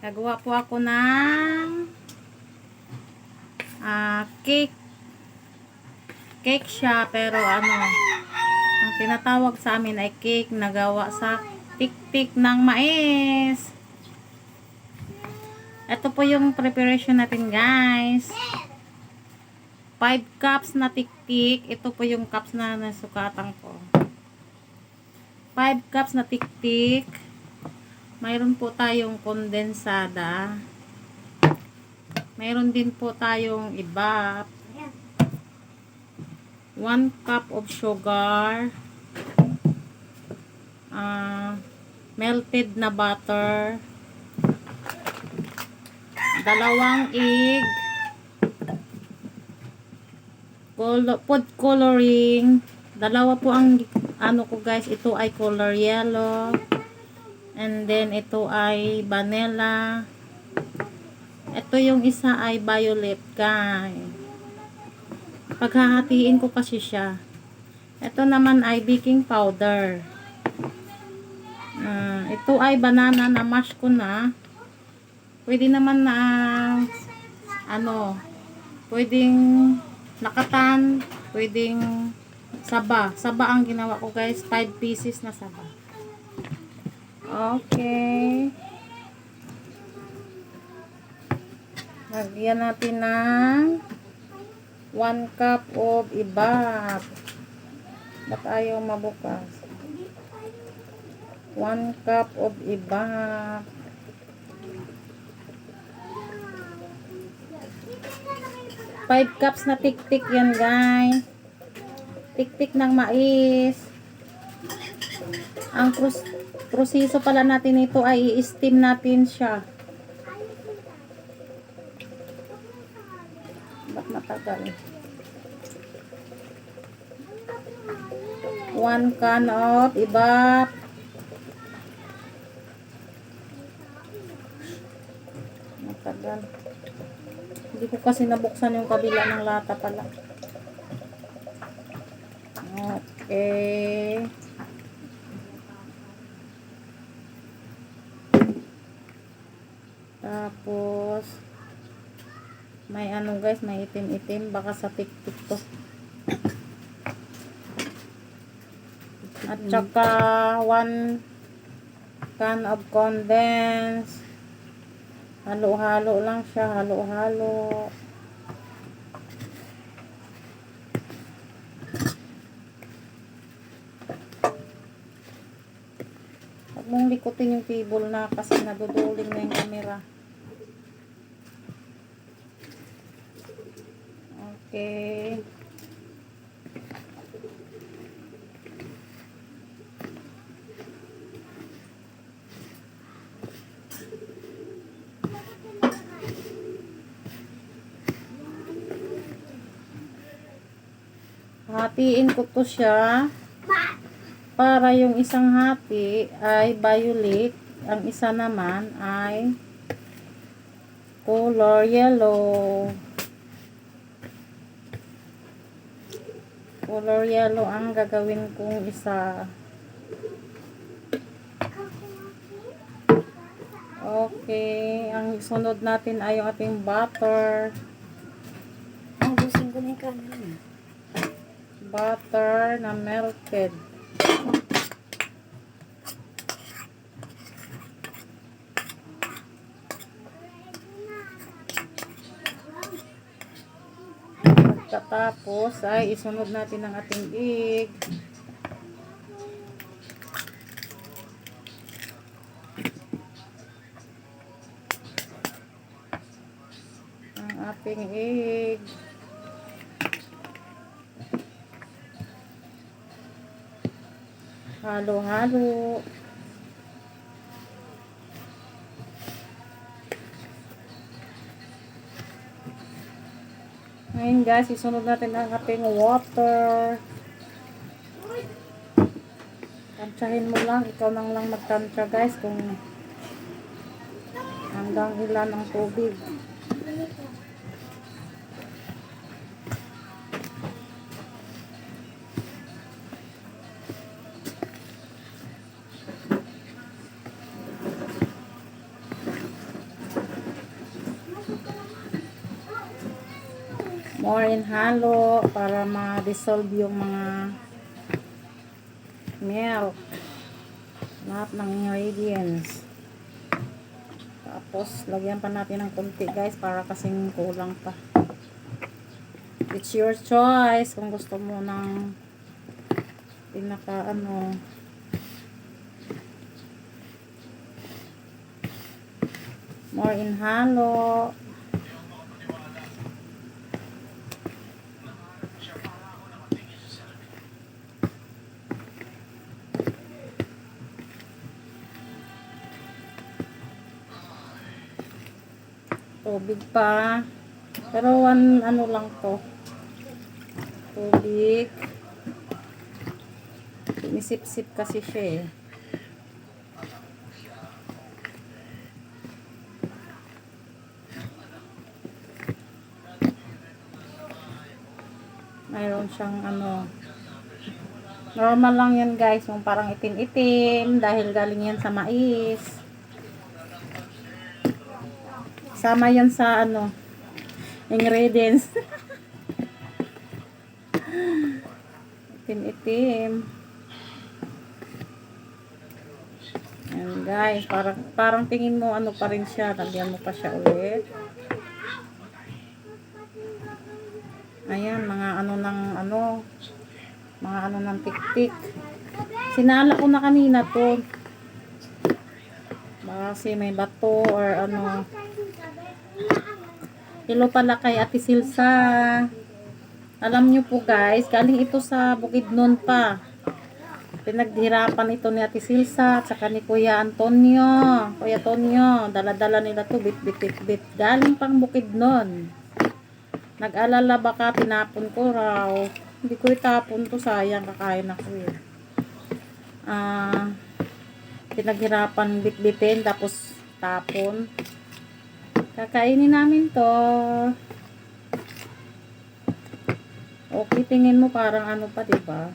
Nagawa po ako ng cake. Cake siya, pero ano, ang tinatawag sa amin ay cake na gawa sa tik-tik ng mais. Ito po yung preparation natin, guys. 5 cups na tik-tik. Ito po yung cups na nasukatan ko. 5 cups na tik-tik. Mayroon po tayong kondensada. Mayroon din po tayong ibap. 1 cup of sugar. Melted na butter. 2 egg. Food coloring. 2 po ang ano ko, guys. Ito ay color yellow. And then ito ay vanilla. Ito yung isa ay violet, guys. Paghahatiin ko kasi siya. Ito naman ay baking powder. Ito ay banana na mash ko na. Pwede naman na ano, pwedeng nakatan, pwedeng saba. Saba ang ginawa ko, guys. 5 pieces na saba. Okay. Lagyan natin ng 1 cup of ibap. Ba't ayaw mabukas? 1 cup of ibap. Five cups na tik-tik yan, guys. Tik-tik ng mais. Ang proseso pala natin ito ay i-steam natin siya. Ba't matagal? 1 can of ibap. Matagal. Hindi ko kasi nabuksan yung kabila ng lata pala. Okay. Tapos may ano, guys, may itim-itim, baka sa tik-tik to. At saka 1 can of condensed. Halo-halo lang siya, halo-halo. Huwag mong likutin yung table na kasi naduduling na yung camera. Okay. Hatiin ko to siya para yung isang hati ay violet, ang isa naman ay color yellow. Color yellow ang gagawin kong isa. Okay, ang sunod natin ay yung ating butter. Ubusin ko na yung camera niya. Butter na melted. Pagkatapos ay isunod natin ang ating egg. Ang ating egg. Halo-halo. Ngayon, guys, isunod natin ang ating water. Tansyahin mo lang. Ikaw nang lang magtansya, guys, kung hanggang ilan ang tubig. more in halo para ma-dissolve yung mga milk, lahat ng ingredients. Tapos lagyan pa natin ng konti guys para kasing kulang pa. It's your choice kung gusto mo ng pinaka ano. More in halo. Tubig pa. Pero ano lang to. Tubig. Sinisip-sip kasi siya eh. Mayroon siyang ano. Normal lang yan guys. Yung parang itim-itim. Dahil galing yan sa mais. Sama yan sa ano. Ingredients. Itim-itim. Ayan guys. Parang tingin mo ano pa rin siya. Lagyan mo pa siya ulit. Ayan, mga ano ng ano, mga ano ng tik-tik. Sinala ko na kanina to. Baka kasi may bato or ano. Hello pala kay Ate Silsa. Alam nyo po guys, galing ito sa Bukidnon pa. Pinaghirapan ito ni Ate Silsa at saka ni Kuya Antonio. Kuya Antonio, dala-dala nila to, bit. Galing pang Bukidnon. Nag-alala baka tinapon ko raw. Hindi ko itapon to, sayang, kakain ako eh. Pinaghirapan bit-bitin tapos tapon. Kakainin namin to. Okay, tingin mo parang ano pa, diba?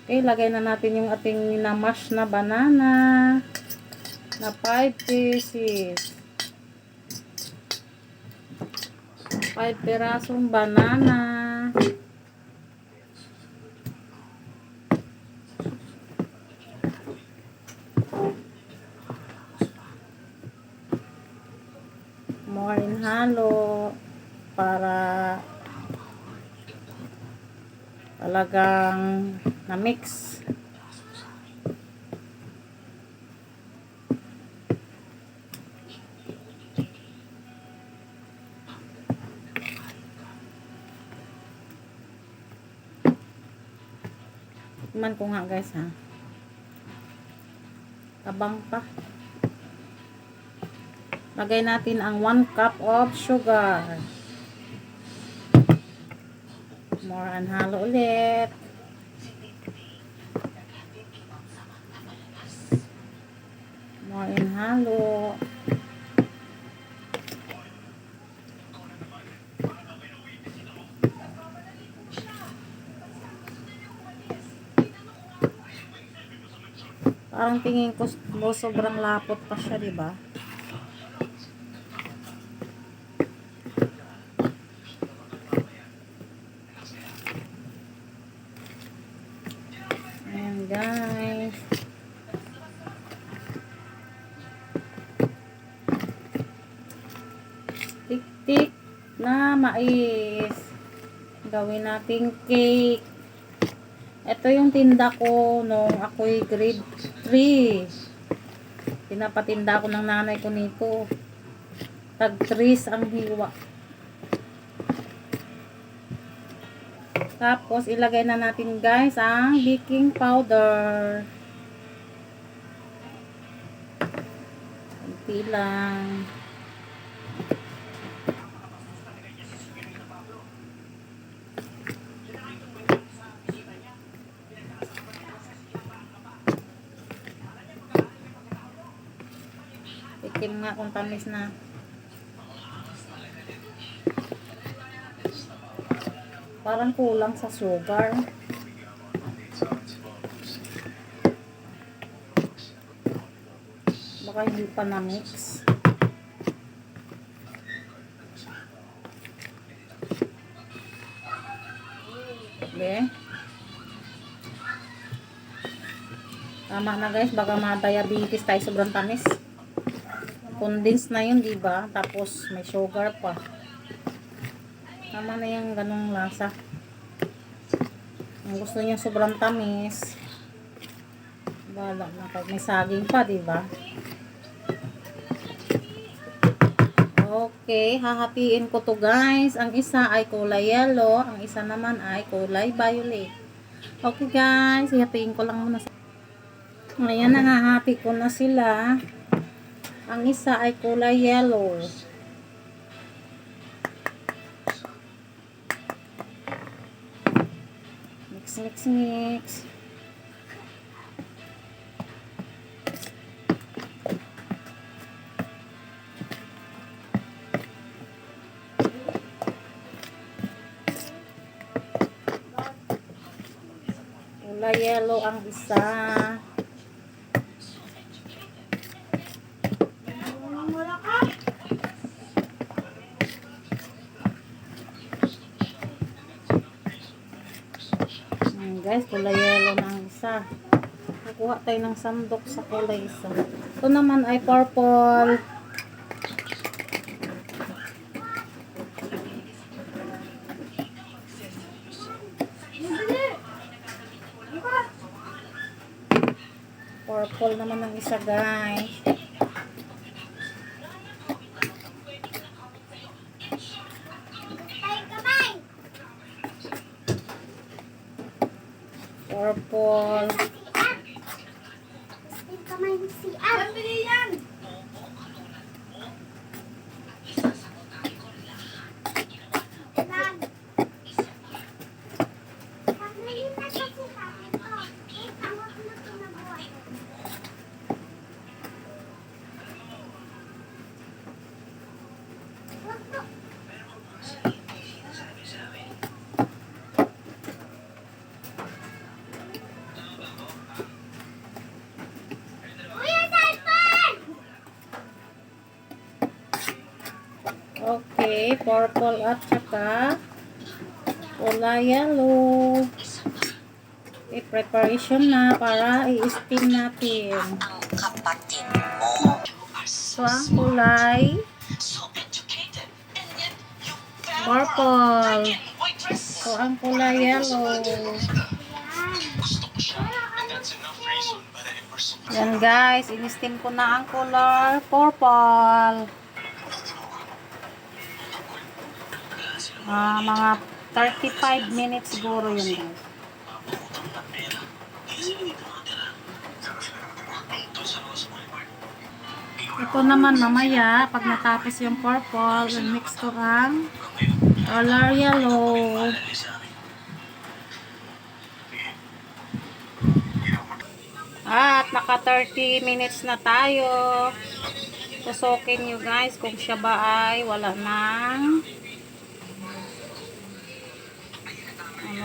Okay, lagay na natin yung ating na-mash na banana na 5 pieces. 5 pirasong banana. More in halo para talagang na-mix. Tikman ko nga guys ha. Tabang pa. Lagay natin ang 1 cup of sugar. More and halo ulit. More and halo. Parang tingin ko sobrang lapot pa siya, di ba? Ayan, guys. Tik-tik na mais. Gawin nating cake. Ito yung tinda ko nung ako'y grade 3. Pinapatinda ko ng nanay ko nito. Tag 3 ang hiwa. Tapos ilagay na natin guys ang baking powder. Kunti lang. Tikim nga kung tamis na. Parang kulang sa sugar. Baka hindi pa na-mix. konti. Tama na guys, baka ma-diabetes tayo, sobrang tamis. Condensed na yun, diba? Tapos may sugar pa. Tama na yung ganong lasa. Kung gusto niyo sobrang tamis, wala na, kahit may saging pa, diba? Okay, hahatiin ko to guys. Ang isa ay kulay yellow, ang isa naman ay kulay violet. Okay guys, hahatiin ko lang muna. Ngayon, nangahati ko na sila. Ang isa ay kulay yellow. Mix, mix, mix. Kulay yellow ang isa. Guys, kulay yellow na ang isa. Nakuha tayo ng sandok sa kulay isa. Ito naman ay purple. Purple naman ang isa guys. Purple. Okay, purple at saka kulay yellow. Okay, preparation na para i-steam natin. So, ang kulay purple. So, ang kulay yellow. Yan guys, in-steam ko na ang color purple. Mga 35 minutes siguro yun guys. Ito naman mamaya, pag natapos yung purple, mix ko ang color yellow. At naka 30 minutes na tayo. Tusokin nyo guys kung siya ba ay wala nang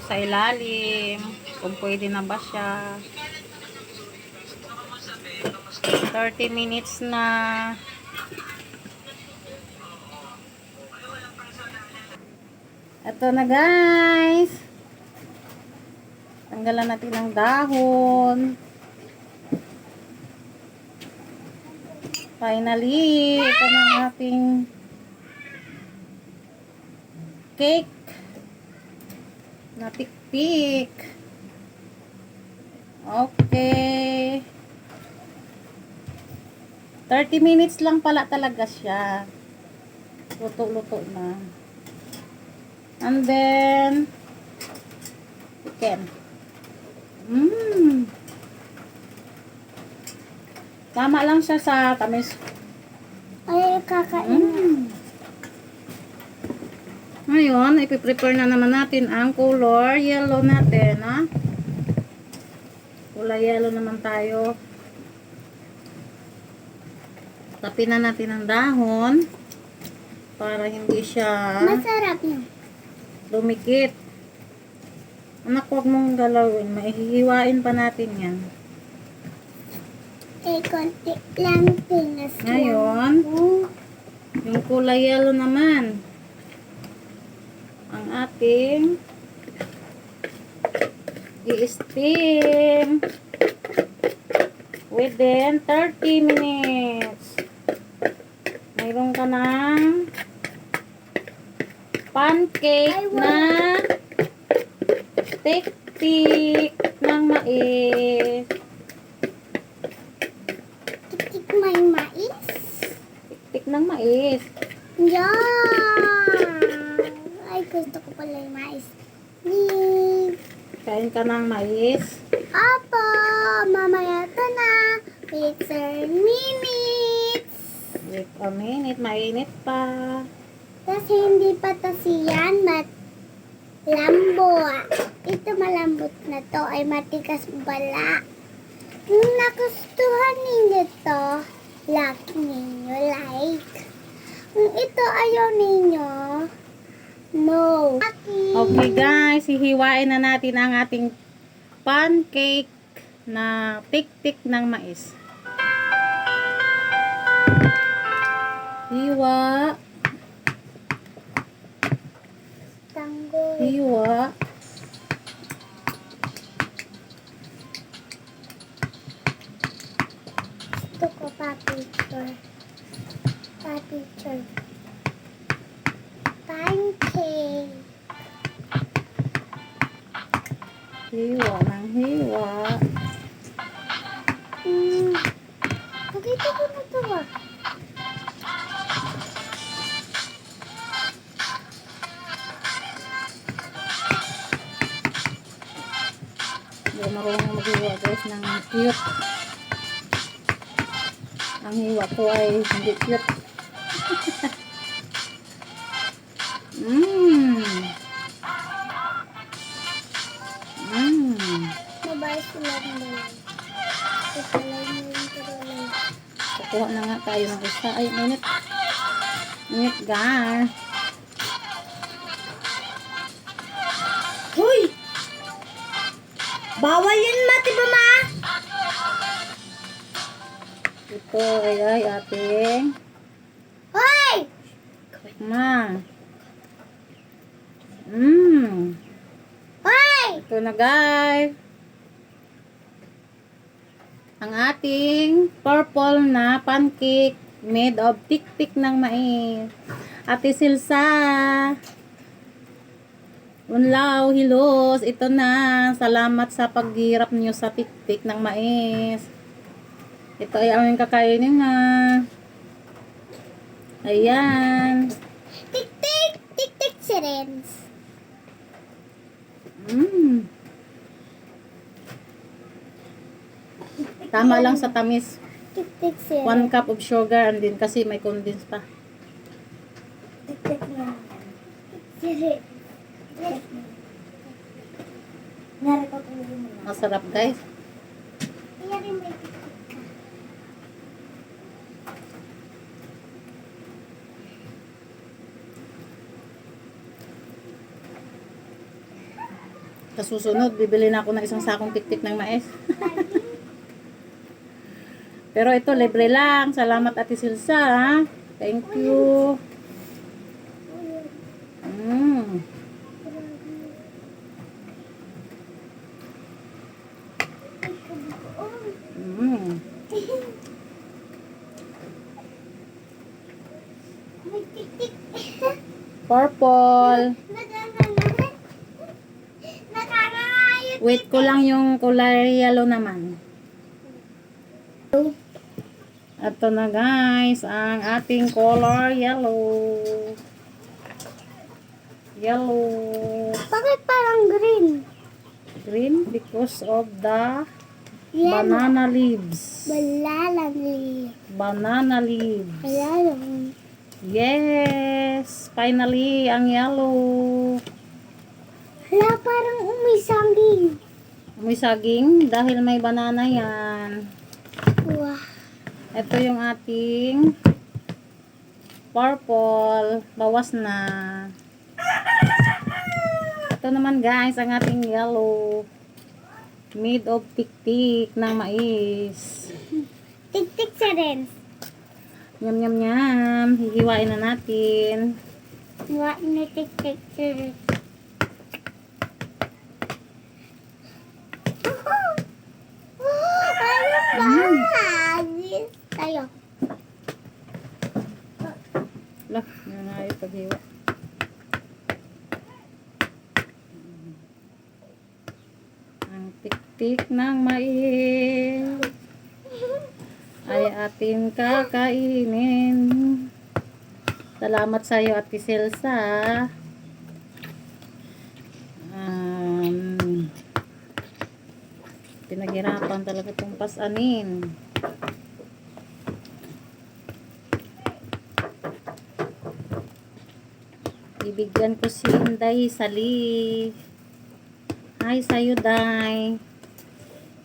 sa ilalim, kung pwede na ba siya. 30 minutes na. Ito na guys, tanggalan natin ng dahon. Finally, ito na ang ating cake na pikpik. Okay. 30 minutes lang pala talaga siya. Luto-luto na. And then, chicken. Tama lang siya sa tamis. Ay, kakain. Ngayon, ipiprepare na naman natin ang color yellow natin, ha? Kulay yellow naman tayo. Tapin na natin ang dahon para hindi siya Masarap yun. dumikit. Anak, huwag mong galawin. Maihihiwain pa natin yan. Konti lang pinas. Ngayon, yung kulay yellow naman ang ating i-steam within 30 minutes. Mayroon ka ng pancake na tik-tik ng mais. Tik-tik may mais. Tik-tik ng mais. Yan! Ay, gusto ko pala yung mais. Kain ka ng mais. Apo, mamaya ito na. Wait 10 minutes. Wait a minute, mainit pa. Kasi hindi pa kasi yan lambo. Ito malambot na to ay matikas pala. Kung nagustuhan ninyo to, like ninyo, like. Kung ito ayaw ninyo, no. Okay guys, hihiwain na natin ang ating pancake na tik-tik ng mais. Hiwa. Tanggol. Hiwa. Gusto ko pa picture. Pancake. Hiwa ng hiwa. Pakita ko na to ah. Hindi ko marunong maghiwa guys ng cute. Ang hiwa ko ay hindi cute. Mabay sila ng dalawa. Ipalay mo yung karolay. Kukuha na nga tayo ng isa. Ay, minute. Minute guys. Hoy! Bawal yun, mati ba ma? Ito ay ating Hoy! ma. Hoy! Ito na guys. Ang ating purple na pancake made of tik-tik ng mais. Ate Silsa. Unlaw, hilos. Ito na. Salamat sa paghirap niyo sa tik-tik ng mais. Ito ay aming kakainin na. Ayan. Tik-tik! Tik-tik sirens. Tama lang sa tamis. Tik-tik sirens. 1 cup of sugar and din kasi may condense pa. Tik-tik yan. Sirens. Narito ko yung mga. Masarap guys. Iyan rin may tik-tik ka. Sa susunod, bibili na ako ng isang sakong tik-tik ng mais. Pero ito, libre lang. Salamat Ate Silsa. Ha? Thank you. May tik-tik. Purple. Nakakayot. Wait ko lang yung kulay yellow naman. Ito na guys, ang ating color yellow. Yellow. Bakit parang green? Green because of the Yellow. banana leaves. Balalali. Banana leaves. Balalali. Yes! Finally, ang yellow. Hala, parang umisanging. May saging dahil may banana yan. Wow. Ito yung ating purple. Bawas na. Ito naman guys, ang ating yellow. Made of tik-tik ng mais. Tik-tik sa rin. Nyam nyam nyam. Hihiwain na natin. What na tik-tik sa rin. paghiwa. Ang tiktik ng mais ay ating kakainin. Salamat sa iyo, Ate Selsa. Pinaghirapan talaga itong pasanin. Bibigyan ko si Inday Sali. Hi sa'yo, Day.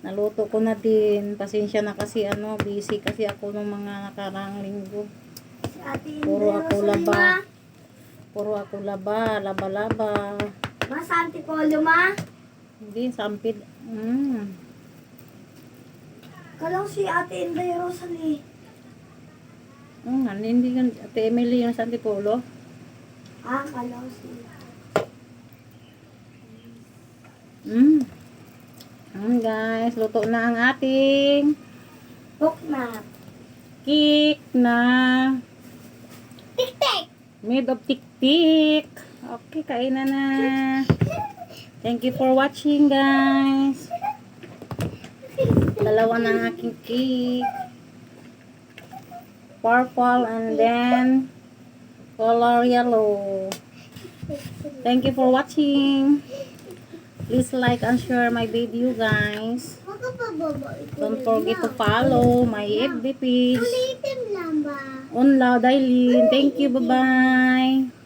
Naluto ko na din. Pasensya na kasi busy kasi ako nung mga nakarang linggo. Si Ate Puro Inday ako Rosalie, laba. ma. Puro ako laba. Ma, sa Antipolo, ma. Hindi, sampid. Kalaw si Ate Inday Rosalie. Hindi yun. Ate Emily yung sa Antipolo. Ah, kalaw si... Guys, luto na ang ating Hook na. cake na Tik-tik! made of tik-tik. Okay, kainan na. Thank you for watching, guys. Dalawa ng aking cake. Purple and then color yellow. Thank you for watching. Please like and share my video, guys. Don't forget to follow my FB page. Ulitin lang ba? Unlaw Dailin. Thank you. Bye-bye.